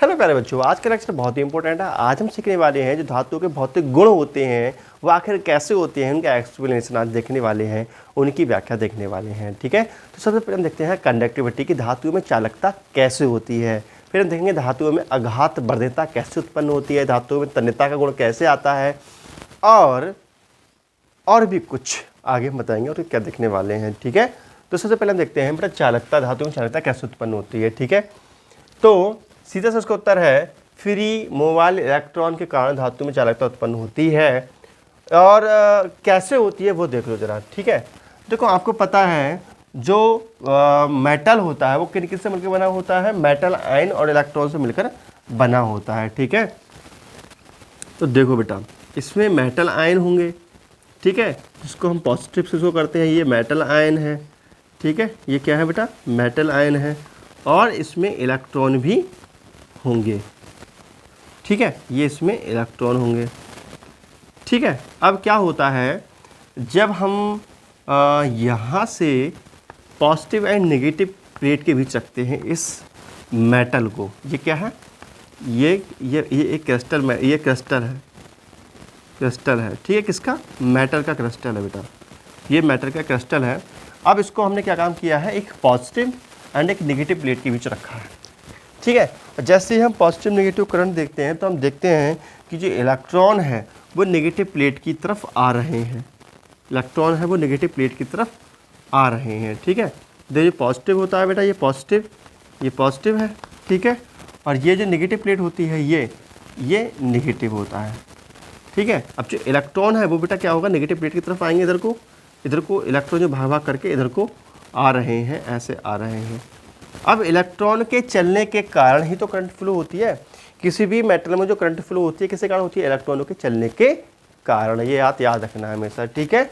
Hello प्यारे बच्चों, आज का लेक्चर बहुत ही इंपॉर्टेंट है। आज हम सीखने वाले हैं जो धातुओं के भौतिक गुण होते हैं वो आखिर कैसे होते हैं, उनका एक्सप्लेनेशन आज देखने वाले हैं, उनकी व्याख्या देखने वाले हैं। ठीक है, तो सबसे पहले हम देखते हैं कंडक्टिविटी की, धातुओं में चालकता कैसे होती है। फिर हम देखेंगे धातुओं में आघात वर्ध्यता कैसे उत्पन्न होती है, धातुओं में तन्यता का गुण कैसे आता है, और भी कुछ आगे हम बताएंगे और क्या देखने वाले हैं। ठीक है, तो सबसे पहले हम देखते हैं बेटा चालकता, धातुओं में चालकता कैसे उत्पन्न होती है। ठीक है, तो सीधा सा उसका उत्तर है फ्री मोबाइल इलेक्ट्रॉन के कारण धातु में चालकता उत्पन्न होती है। और कैसे होती है वो देख लो जरा। ठीक है, देखो आपको पता है जो मेटल होता है वो किन किन से मिलकर बना होता है, मेटल आयन और इलेक्ट्रॉन से मिलकर बना होता है। ठीक है, तो देखो बेटा इसमें मेटल आयन होंगे, ठीक है, जिसको हम पॉजिटिव से शो करते हैं, ये मेटल आयन है। ठीक है, ये क्या है बेटा, मेटल आयन है, और इसमें इलेक्ट्रॉन भी होंगे। ठीक है, ये इसमें इलेक्ट्रॉन होंगे। ठीक है, अब क्या होता है जब हम यहाँ से पॉजिटिव एंड नेगेटिव प्लेट के बीच रखते हैं इस मेटल को, ये क्या है, ये एक क्रिस्टल में, ये क्रिस्टल है, क्रिस्टल है। ठीक है, किसका, मेटल का क्रिस्टल है बेटा, ये मेटल का क्रिस्टल है। अब इसको हमने क्या काम किया है, एक पॉजिटिव एंड एक नेगेटिव प्लेट के बीच रखा है। ठीक है, जैसे ही हम पॉजिटिव नेगेटिव करंट देखते हैं तो हम देखते हैं कि जो इलेक्ट्रॉन है वो नेगेटिव प्लेट की तरफ आ रहे हैं, इलेक्ट्रॉन है वो नेगेटिव प्लेट की तरफ आ रहे हैं। ठीक है, जो पॉजिटिव होता है बेटा, ये पॉजिटिव है। ठीक है, और ये जो नेगेटिव प्लेट होती है ये नेगेटिव होता है। ठीक है, अब जो इलेक्ट्रॉन है वो बेटा क्या होगा, नेगेटिव प्लेट की तरफ आएंगे, इधर को इलेक्ट्रॉन जो भाग करके इधर को आ रहे हैं, ऐसे आ रहे हैं। अब इलेक्ट्रॉन के चलने के कारण ही तो करंट फ्लो होती है। किसी भी मेटल में जो करंट फ्लो होती है किसके कारण होती है, इलेक्ट्रॉनों के चलने के कारण। ये याद रखना है हमेशा। ठीक है,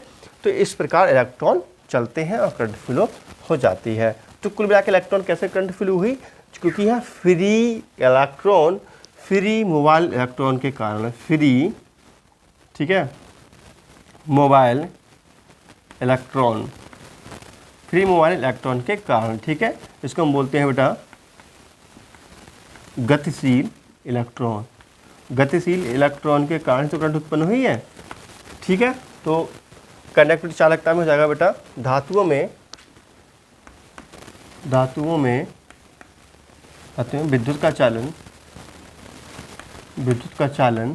तो इस प्रकार इलेक्ट्रॉन चलते हैं और करंट फ्लो हो जाती है। तो कुल मिला के इलेक्ट्रॉन कैसे करंट फ्लो हुई, क्योंकि यहाँ फ्री मोबाइल इलेक्ट्रॉन के कारण, फ्री, ठीक है, मोबाइल इलेक्ट्रॉन के कारण। ठीक है, इसको हम बोलते हैं बेटा गतिशील इलेक्ट्रॉन के कारण तो करंट उत्पन्न हुई है। ठीक है, तो कंडक्टिविटी चालकता में हो जाएगा बेटा धातुओं में विद्युत का चालन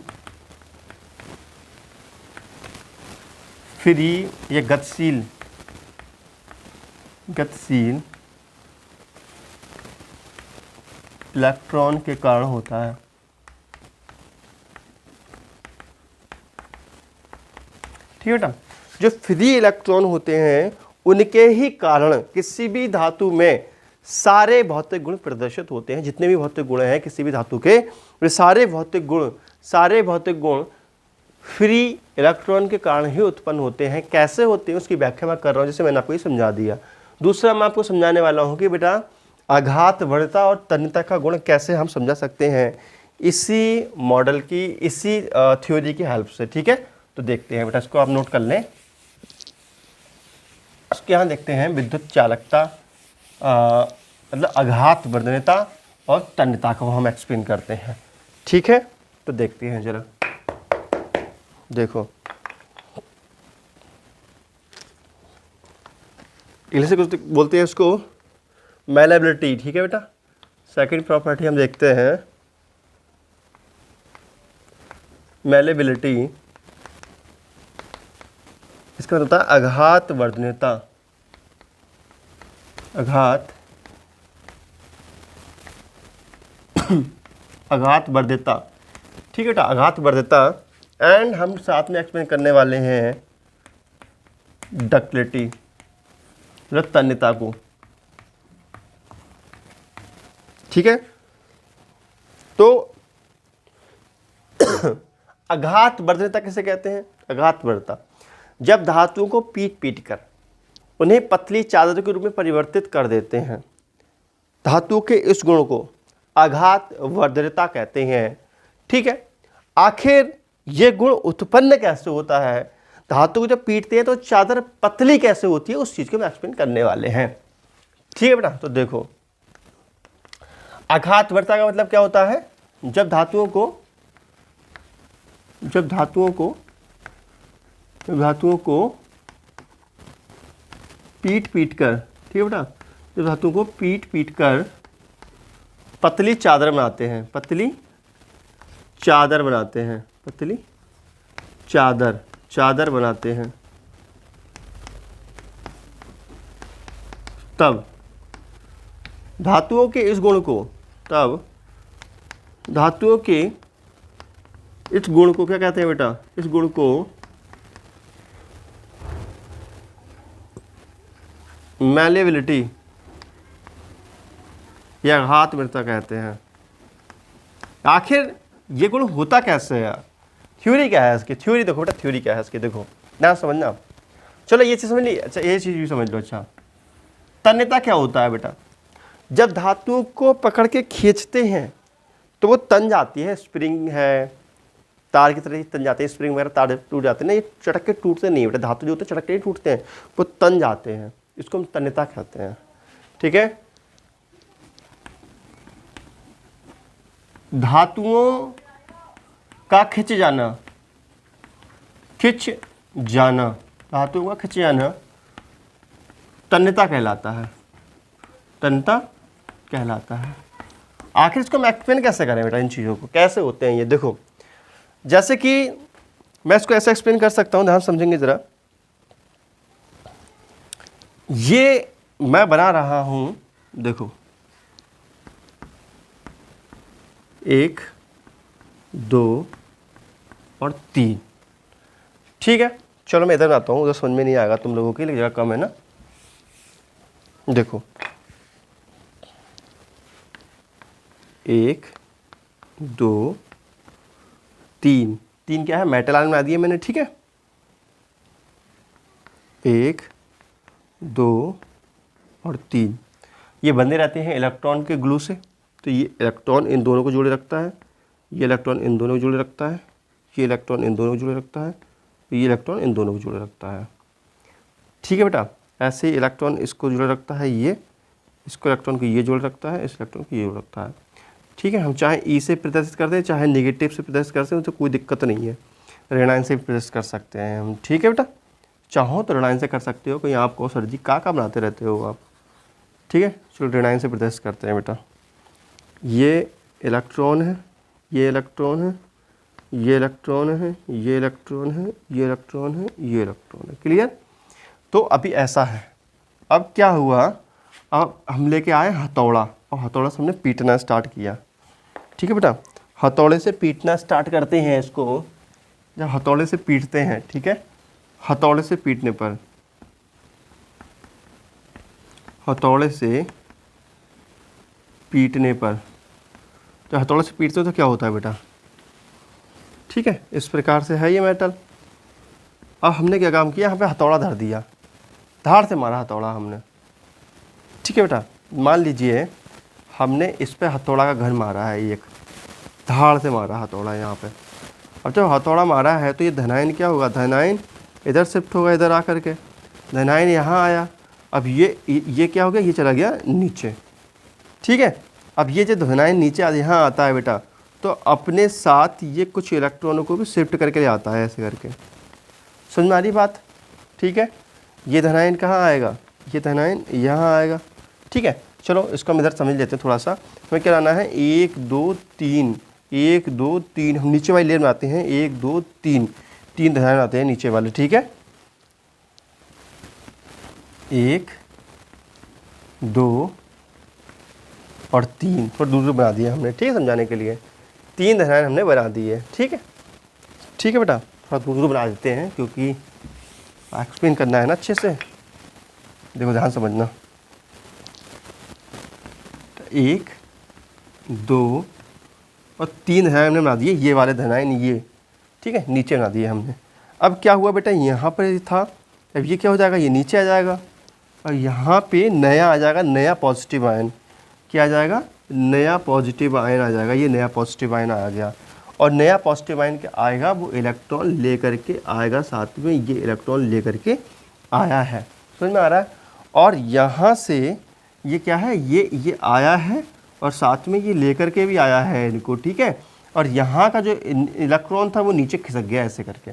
फ्री, ये गतिशील इलेक्ट्रॉन के कारण होता है। ठीक है बेटा, जो फ्री इलेक्ट्रॉन होते हैं उनके ही कारण किसी भी धातु में सारे भौतिक गुण प्रदर्शित होते हैं। जितने भी भौतिक गुण हैं किसी भी धातु के, वे सारे भौतिक गुण फ्री इलेक्ट्रॉन के कारण ही उत्पन्न होते हैं। कैसे होते हैं उसकी व्याख्या मैं कर रहा हूँ, जैसे मैंने आपको ये समझा दिया। दूसरा मैं आपको समझाने वाला हूँ कि बेटा आघात वर्ध्यता और तन्यता का गुण कैसे हम समझा सकते हैं इसी मॉडल की, इसी थ्योरी की हेल्प से। ठीक है, तो देखते हैं बेटा, इसको आप नोट कर लें। इसके यहाँ देखते हैं विद्युत चालकता, मतलब आघात वर्ध्यता और तन्यता को हम एक्सप्लेन करते हैं। ठीक है, तो देखते हैं जरा, देखो इंग्लिश से कुछ बोलते हैं इसको मैलेबिलिटी। ठीक है बेटा, सेकंड प्रॉपर्टी हम देखते हैं मैलेबिलिटी, इसका मतलब होता है आघात वर्ध्यता, आघात वर्ध्यता। ठीक है बेटा, आघात वर्ध्यता, एंड हम साथ में एक्सप्लेन करने वाले हैं डक्टिलिटी, तन्यता को। ठीक है, तो आघात वर्ध्यता किसे कहते हैं, आघात वर्ध्यता जब धातुओं को पीट कर उन्हें पतली चादर के रूप में परिवर्तित कर देते हैं, धातु के इस गुण को आघात वर्ध्यता कहते हैं। ठीक है, आखिर ये गुण उत्पन्न कैसे होता है, धातु को जब पीटते हैं तो चादर पतली कैसे होती है, उस चीज को हम एक्सप्लेन करने वाले हैं। ठीक है बेटा, तो देखो आघातवर्ता का मतलब क्या होता है, जब धातुओं को पीट कर, ठीक है बेटा, जब धातुओं को पीट कर पतली चादर बनाते हैं, पतली चादर बनाते हैं, तब धातुओं के इस गुण को क्या कहते हैं बेटा, इस गुण को मैलेबिलिटी या आघातवर्ता कहते हैं। आखिर ये गुण होता कैसे है, थ्योरी क्या है इसकी, थ्योरी देखो बेटा, थ्योरी क्या है इसकी, देखो ना समझना। चलो ये चीज़ समझ ली, अच्छा ये चीज़ भी समझ लो। अच्छा, तन्यता क्या होता है बेटा, जब धातु को पकड़ के खींचते हैं तो वो तन जाती है, स्प्रिंग है, तार की तरह ही तन जाते हैं, स्प्रिंग वगैरह तार टूट जाते हैं ना, ये चटक के टूटते नहीं बेटा, धातु जो होते हैं चटक के नहीं टूटते हैं, वो तन जाते हैं, इसको हम तन्यता कहते हैं। ठीक है, धातुओं का खिंच जाना, धातुओं का खिंच जाना तन्यता कहलाता है, आखिर इसको हम एक्सप्लेन कैसे करें बेटा, इन चीज़ों को कैसे होते हैं ये देखो, जैसे कि मैं इसको ऐसे एक्सप्लेन कर सकता हूँ, ध्यान समझेंगे ज़रा। ये मैं बना रहा हूँ, देखो 1 2 और 3, ठीक है। चलो मैं इधर बनाता हूँ, उधर समझ में नहीं आएगा तुम लोगों के लिए, जगह कम है ना। देखो 1 2 3, 3 क्या है, मेटल आयन बना दिए मैंने, ठीक है। 1 2 और 3 ये बंधे रहते हैं इलेक्ट्रॉन के ग्लू से, तो ये इलेक्ट्रॉन इन दोनों को जोड़े रखता है, ये इलेक्ट्रॉन इन दोनों को जोड़े रखता है, ये इलेक्ट्रॉन इन दोनों को जोड़े रखता है, ये इलेक्ट्रॉन इन दोनों को जोड़े रखता है, ठीक है बेटा। ऐसे ही इलेक्ट्रॉन इसको जोड़े रखता है, ये इसको इलेक्ट्रॉन को ये जोड़े रखता है, इस इलेक्ट्रॉन को ये जोड़े रखता है, ठीक है। हम चाहे ई से प्रदर्शित करते हैं, चाहे नेगेटिव से प्रदर्शित करते हैं, तो कोई दिक्कत नहीं है, ऋणायन से प्रदर्शित कर सकते हैं हम, ठीक है बेटा। चाहो तो ऋणायन से कर सकते हो, कोई आपको सर जी का बनाते रहते हो आप, ठीक है। चलो ऋणायन से प्रदर्शित करते हैं बेटा। ये इलेक्ट्रॉन है, ये इलेक्ट्रॉन है, ये इलेक्ट्रॉन है, ये इलेक्ट्रॉन है, ये इलेक्ट्रॉन है, ये इलेक्ट्रॉन है, क्लियर। तो अभी ऐसा है, अब क्या हुआ, अब हम लेके आए हथौड़ा, और हथौड़ा से हमने पीटना स्टार्ट किया, ठीक है बेटा। हथौड़े से पीटना स्टार्ट करते हैं इसको, जब हथौड़े से पीटते हैं, ठीक है, हथौड़े से पीटने पर, हथौड़े से पीटने पर, जब हथौड़े से पीटते हो तो क्या होता है बेटा, ठीक है। इस प्रकार से है ये मेटल। अब हमने क्या काम किया, यहाँ पे हथौड़ा धर दिया, धार से मारा हथौड़ा हमने, ठीक है बेटा। मान लीजिए हमने इस पे हथौड़ा का घर मारा है, एक धार से मारा हथौड़ा यहाँ पे। अब जब हथौड़ा मारा है तो ये धनायन क्या होगा, धनायन इधर शिफ्ट होगा, इधर आकर के धनायन यहाँ आया। अब ये क्या हो गया, ये चला गया नीचे, ठीक है। अब ये जो धनायन नीचे यहाँ आता है बेटा, तो अपने साथ ये कुछ इलेक्ट्रॉनों को भी शिफ्ट करके ले आता है, ऐसे करके। समझ में आ रही बात, ठीक है। ये धनायन कहाँ आएगा, ये धनायन यहाँ आएगा, ठीक है। चलो इसको हम इधर समझ लेते हैं थोड़ा सा। हमें क्या लाना है, 1 2 3, 1 2 3, हम नीचे वाली लेयर में आते हैं, 1 2 3, 3 धनायन आते हैं नीचे वाले, ठीक है। 1 2 और 3, थोड़ा दूर बना दिया हमने, ठीक है, समझाने के लिए 3 धनायन हमने बना दिए, ठीक है, ठीक है बेटा। थोड़ा दूर बना देते हैं क्योंकि एक्सप्लेन करना है ना अच्छे से, देखो ध्यान समझना। 1 2 और 3 धनायन हमने बना दिए, ये वाले धनायन ये, ठीक है, नीचे बना दिए हमने। अब क्या हुआ बेटा, यहाँ पर था, अब ये क्या हो जाएगा, ये नीचे आ जाएगा, और यहाँ पे नया आ जाएगा, नया पॉजिटिव आयन, क्या आ जाएगा, नया पॉजिटिव आयन आ जाएगा, ये नया पॉजिटिव आयन आ गया। और नया पॉजिटिव आयन क्या आएगा, वो इलेक्ट्रॉन लेकर के आएगा, साथ में ये इलेक्ट्रॉन लेकर के आया है, समझ में आ रहा है। और यहाँ से ये क्या है, ये आया है, और साथ में ये लेकर के भी आया है इनको, ठीक है। और यहाँ का जो इलेक्ट्रॉन था वो नीचे खिसक गया ऐसे करके।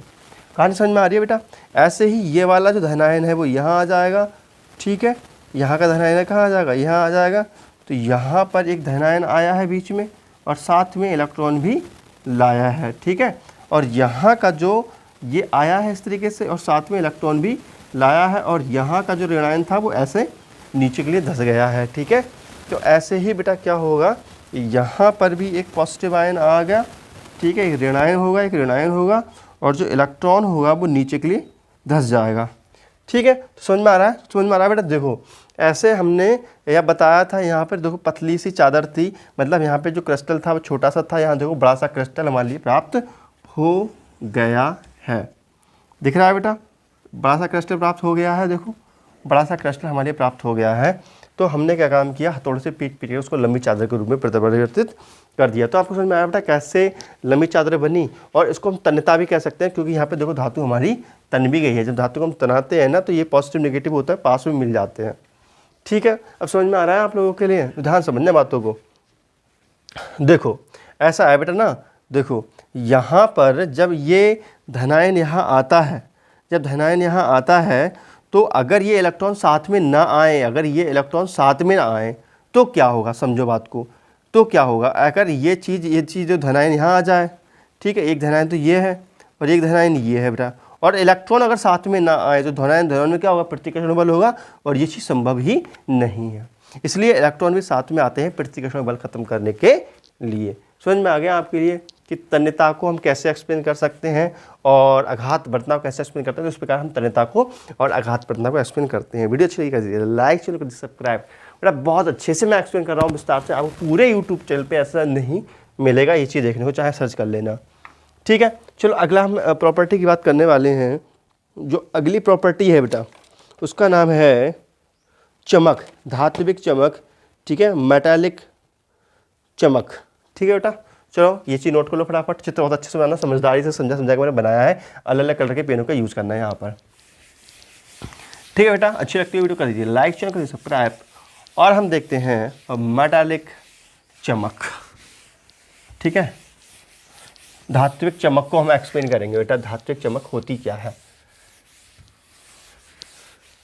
कहानी समझ में आ रही है बेटा? ऐसे ही ये वाला जो धनायन है वो यहाँ आ जाएगा, ठीक है। यहाँ का धनायन कहाँ आ जाएगा? यहाँ आ जाएगा। तो यहाँ पर एक धनायन आया है बीच में और साथ में इलेक्ट्रॉन भी लाया है, ठीक है। और यहाँ का जो ये आया है इस तरीके से और साथ में इलेक्ट्रॉन भी लाया है और यहाँ का जो ऋणायन था वो ऐसे नीचे के लिए धंस गया है, ठीक है। तो ऐसे ही बेटा क्या होगा, यहाँ पर भी एक पॉजिटिव आयन आ गया, ठीक है। एक ऋणायन होगा, एक ऋणायन होगा और जो इलेक्ट्रॉन होगा वो नीचे के लिए धंस जाएगा, ठीक है। तो समझ में आ रहा है? समझ में आ रहा है बेटा? देखो ऐसे हमने यह बताया था। यहाँ पर देखो पतली सी चादर थी, मतलब यहाँ पे जो क्रिस्टल था वो छोटा सा था, यहाँ देखो बड़ा सा क्रिस्टल हमारे लिए प्राप्त हो गया है। दिख रहा है बेटा? बड़ा सा क्रिस्टल प्राप्त हो गया है। देखो बड़ा सा क्रिस्टल हमारे लिए प्राप्त हो गया है। तो हमने क्या काम किया, हथौड़े से पीट पीट के उसको लंबी चादर के रूप में परिवर्तित कर दिया। तो आपको समझ में आया बेटा कैसे लंबी चादर बनी? और इसको हम तन्यता भी कह सकते हैं, क्योंकि यहाँ पे देखो धातु हमारी तन भी गई है। जब धातु को हम तनाते हैं ना तो ये पॉजिटिव नेगेटिव होता है, पास में मिल जाते हैं, ठीक है। अब समझ में आ रहा है आप लोगों के लिए? ध्यान समझने बातों को। देखो ऐसा है बेटा ना, देखो यहाँ पर जब ये धनायन यहाँ आता है, जब धनायन यहाँ आता है तो अगर ये इलेक्ट्रॉन साथ में ना आए, अगर ये इलेक्ट्रॉन साथ में ना आए तो क्या होगा, समझो बात को। तो क्या होगा, अगर ये चीज़ जो धनायन यहाँ आ जाए, ठीक है। एक धनायन तो ये है और एक धनायन ये है बेटा, और इलेक्ट्रॉन अगर साथ में ना आए तो धनायन में क्या होगा, प्रतिकर्षण बल होगा और ये चीज़ संभव ही नहीं है। इसलिए इलेक्ट्रॉन भी साथ में आते हैं प्रतिकर्षण बल खत्म करने के लिए। समझ में आ गया आपके लिए कि तन्यता को हम कैसे एक्सप्लेन कर सकते हैं और आघात वर्तना को कैसे एक्सप्लेन करते हैं। तो इस प्रकार हम तन्यता को और आघात वर्तना को एक्सप्लेन करते हैं। वीडियो अच्छी लगी कर दीजिए लाइक, चैनल को सब्सक्राइब। बेटा बहुत अच्छे से मैं एक्सप्लेन कर रहा हूँ विस्तार से, आपको पूरे यूट्यूब चैनल पर ऐसा नहीं मिलेगा ये चीज़ देखने को, चाहे सर्च कर लेना, ठीक है। चलो अगला हम प्रॉपर्टी की बात करने वाले हैं। जो अगली प्रॉपर्टी है बेटा उसका नाम है चमक, धात्विक चमक, ठीक है, मेटालिक चमक, ठीक है बेटा। चलो ये चीज़ नोट कर लो फटाफट। चित्र बहुत अच्छे से बनाना, समझदारी से समझा के मैंने बनाया है। अलग अलग कलर के पेनों का यूज़ करना है यहाँ पर, ठीक है बेटा। अच्छी लगती है वीडियो कर दीजिए लाइक, चैनल कर सब्सक्राइब। और हम देखते हैं मेटालिक चमक, ठीक है। धात्विक चमक को हम एक्सप्लेन करेंगे बेटा, धात्विक चमक होती क्या है।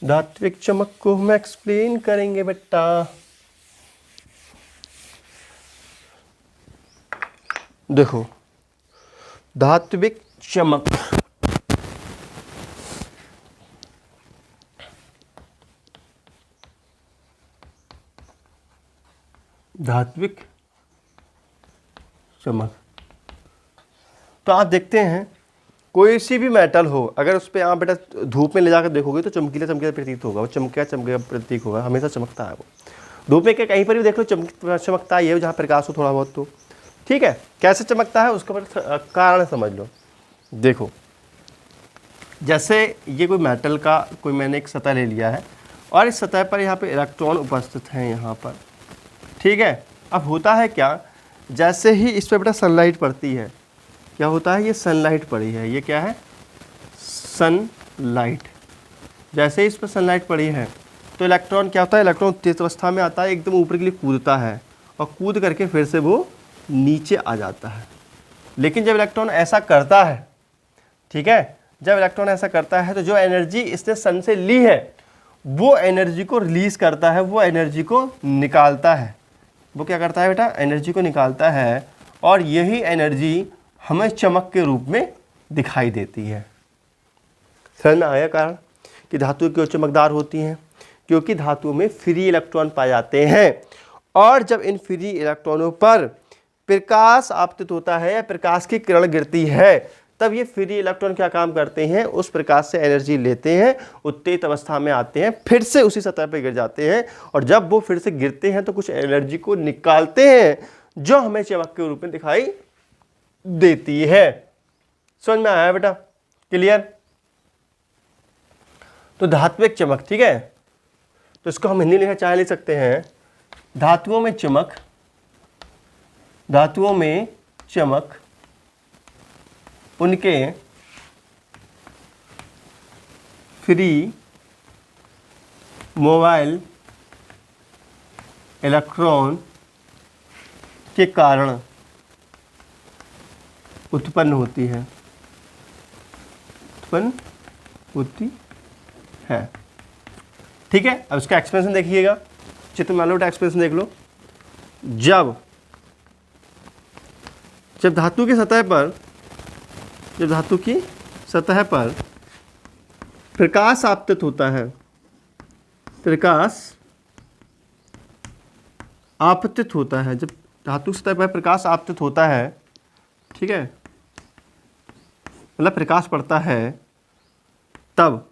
धात्विक चमक को हम एक्सप्लेन करेंगे बेटा। देखो धात्विक चमक, धात्विक चमक, तो आप देखते हैं कोई सी भी मेटल हो, अगर उस पर आप बेटा धूप में ले जाकर देखोगे तो चमकीला चमकीला प्रतीत होगा, वो चमकेगा प्रतीक होगा, हमेशा चमकता है वो। धूप में कहीं पर भी देख लो चमकता ही है, जहाँ प्रकाश हो थोड़ा बहुत तो, ठीक है। कैसे चमकता है उसका कारण समझ लो। देखो जैसे ये कोई मेटल का कोई मैंने एक सतह ले लिया है और इस सतह पर यहाँ पे इलेक्ट्रॉन उपस्थित हैं यहाँ पर, ठीक है। अब होता है क्या, जैसे ही इस पर बेटा सनलाइट पड़ती है, क्या होता है, ये सनलाइट पड़ी है, ये क्या है, सनलाइट। जैसे ही इस पर सनलाइट पड़ी है तो इलेक्ट्रॉन क्या होता है, इलेक्ट्रॉन तेज अवस्था में आता है, एकदम ऊपर के लिए कूदता है और कूद करके फिर से वो नीचे आ जाता है। लेकिन जब इलेक्ट्रॉन ऐसा करता है, ठीक है, जब इलेक्ट्रॉन ऐसा करता है तो जो एनर्जी इसने सन से ली है वो एनर्जी को रिलीज करता है, वो एनर्जी को निकालता है। वो क्या करता है बेटा, एनर्जी को निकालता है और यही एनर्जी हमें चमक के रूप में दिखाई देती है। समझ में आया कारण कि धातु क्यों चमकदार होती हैं? क्योंकि धातुओं में फ्री इलेक्ट्रॉन पाए जाते हैं और जब इन फ्री इलेक्ट्रॉनों पर प्रकाश आपतित होता है या प्रकाश की किरण गिरती है तब ये फ्री इलेक्ट्रॉन क्या काम करते हैं, उस प्रकाश से एनर्जी लेते हैं, उत्तेजित अवस्था में आते हैं, फिर से उसी सतह पर गिर जाते हैं और जब वो फिर से गिरते हैं तो कुछ एनर्जी को निकालते हैं जो हमें चमक के रूप में दिखाई देती है। समझ में आया बेटा? क्लियर? तो धात्विक चमक, ठीक है, तो इसको हम हिंदी में चाहे लिख सकते हैं धातुओं में चमक, धातुओं में चमक उनके फ्री मोबाइल इलेक्ट्रॉन के कारण उत्पन्न होती है, उत्पन्न होती है। ठीक है, अब इसका एक्सप्रेशन देखिएगा, चित्र मान लो एक्सप्रेशन देख लो। जब धातु की सतह पर, जब धातु की सतह पर प्रकाश आपतित होता है, प्रकाश आपतित होता है, जब धातु की सतह पर प्रकाश आपतित होता है, ठीक है, मतलब प्रकाश पड़ता है, तब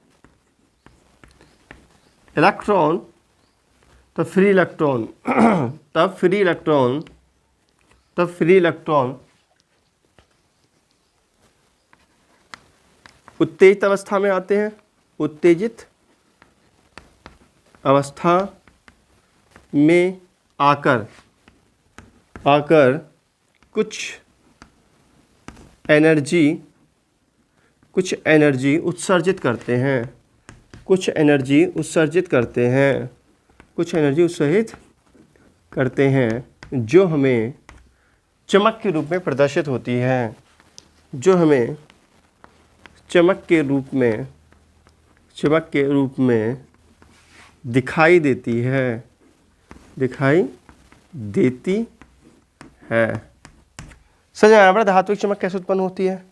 इलेक्ट्रॉन, तब फ्री इलेक्ट्रॉन तब फ्री इलेक्ट्रॉन उत्तेजित अवस्था में आते हैं, उत्तेजित अवस्था में आकर कुछ एनर्जी उत्सर्जित करते हैं, कुछ एनर्जी उत्सर्जित करते हैं, जो हमें चमक के रूप में प्रदर्शित होती है, जो हमें चमक के रूप में दिखाई देती है, समझ में आया बेटा धात्विक चमक कैसे उत्पन्न होती है?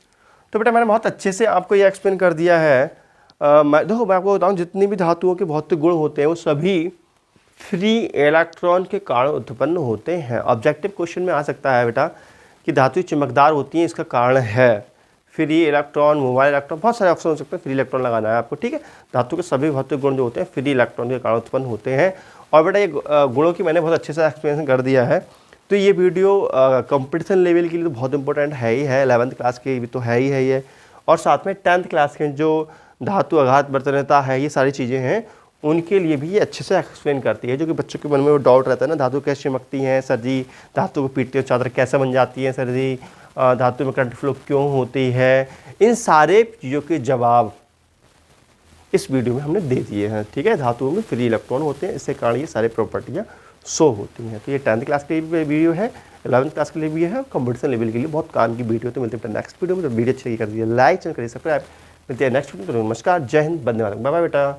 तो बेटा मैंने बहुत अच्छे से आपको ये एक्सप्लेन कर दिया है। देखो मैं आपको बताऊं, जितनी भी धातुओं के भौतिक गुण होते हैं वो सभी फ्री इलेक्ट्रॉन के कारण उत्पन्न होते हैं। ऑब्जेक्टिव क्वेश्चन में आ सकता है बेटा कि धातुएं चमकदार होती हैं, इसका कारण है फ्री इलेक्ट्रॉन, मोबाइल इलेक्ट्रॉन, बहुत सारे ऑप्शन हो सकते हैं। फ्री इलेक्ट्रॉन लगाना है आपको, ठीक है। धातु के सभी भौतिक गुण जो होते हैं फ्री इलेक्ट्रॉन के कारण उत्पन्न होते हैं। और बेटा ये गुणों की मैंने बहुत अच्छे से एक्सप्लेनेशन कर दिया है। तो ये वीडियो कंपटीशन लेवल के लिए तो बहुत इंपॉर्टेंट है ही है, 11th क्लास के भी तो है ही है ये, और साथ में 10th क्लास के जो धातु आघात बर्तनता है, ये सारी चीज़ें हैं, उनके लिए भी ये अच्छे से एक्सप्लेन करती है। जो कि बच्चों के मन में वो डाउट रहता है ना, धातु कैसे चमकती हैं सर जी, धातु को पीटते हो चादर कैसे बन जाती है सर जी, धातु में करंट फ्लो क्यों होती है, इन सारे चीज़ों के जवाब इस वीडियो में हमने दे दिए हैं, ठीक है। धातुओं में फ्री इलेक्ट्रॉन होते हैं, इसके कारण ये सारे प्रॉपर्टियाँ शो होती हैं। तो ये 10th क्लास के लिए वीडियो है, 11th क्लास के लिए भी है, कंपटीशन लेवल के लिए बहुत काम की वीडियो। तो मिलते हैं नेक्स्ट वीडियो में। तो वीडियो अच्छी कर दीजिए, लाइक कर दीजिए, सब्सक्राइब। मिलते हैं नेक्स्ट वीडियो। तो नमस्कार, जय हिंद, वंदे मातरम, बाय बाय बेटा।